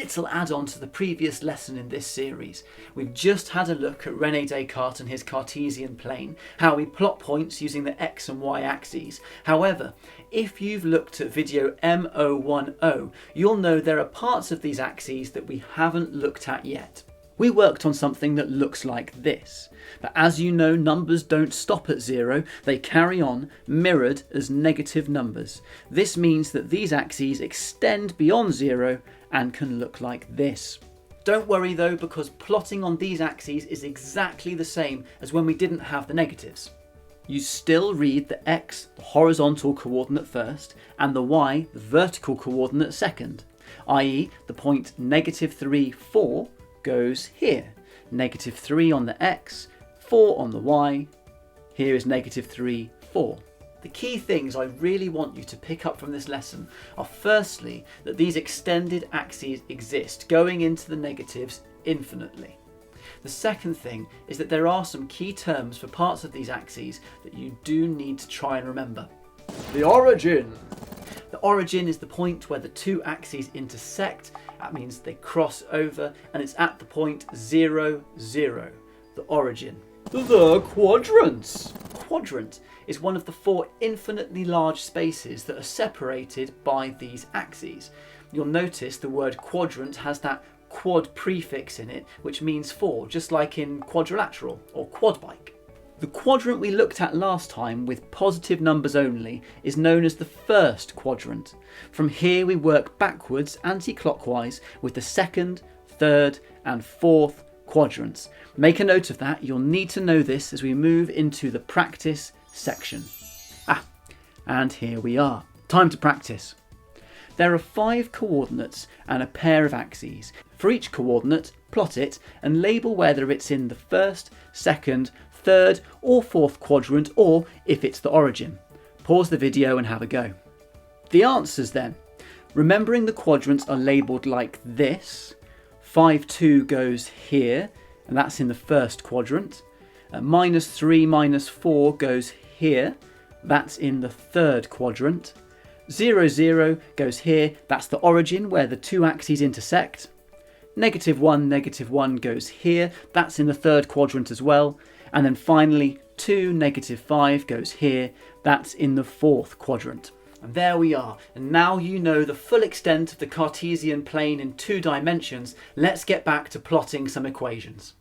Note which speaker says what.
Speaker 1: little add-on to the previous lesson in this series. We've just had a look at René Descartes and his Cartesian plane, how we plot points using the x and y axes. However, if you've looked at video M251.5, you'll know there are parts of these axes that we haven't looked at yet. We worked on something that looks like this, but as you know, numbers don't stop at 0, they carry on, mirrored as negative numbers. This means that these axes extend beyond 0 and can look like this. Don't worry though, because plotting on these axes is exactly the same as when we didn't have the negatives. You still read the x, the horizontal coordinate first, and the y, the vertical coordinate second, i.e. the point -3, 4, goes here. -3 on the x, 4 on the y. Here is -3, 4. The key things I really want you to pick up from this lesson are firstly that these extended axes exist, going into the negatives infinitely. The second thing is that there are some key terms for parts of these axes that you do need to try and remember. The origin. The origin is the point where the two axes intersect. That means they cross over, and it's at the point 0, 0. The origin. The quadrants. Quadrant is one of the 4 infinitely large spaces that are separated by these axes. You'll notice the word quadrant has that quad prefix in it, which means 4, just like in quadrilateral or quad bike. The quadrant we looked at last time with positive numbers only is known as the first quadrant. From here we work backwards anti-clockwise with the second, third and fourth quadrants. Make a note of that, you'll need to know this as we move into the practice section. And here we are. Time to practice. There are 5 coordinates and a pair of axes. For each coordinate, plot it and label whether it's in the first, second, third or fourth quadrant, or if it's the origin. Pause the video and have a go. The answers then. Remembering the quadrants are labelled like this. 5, 2 goes here, and that's in the first quadrant. -3, -4 goes here, that's in the third quadrant. 0, 0 goes here, that's the origin where the two axes intersect. -1, -1 goes here, that's in the third quadrant as well. And then finally 2, -5 goes here, that's in the fourth quadrant. And there we are, and now you know the full extent of the Cartesian plane in 2 dimensions. Let's get back to plotting some equations.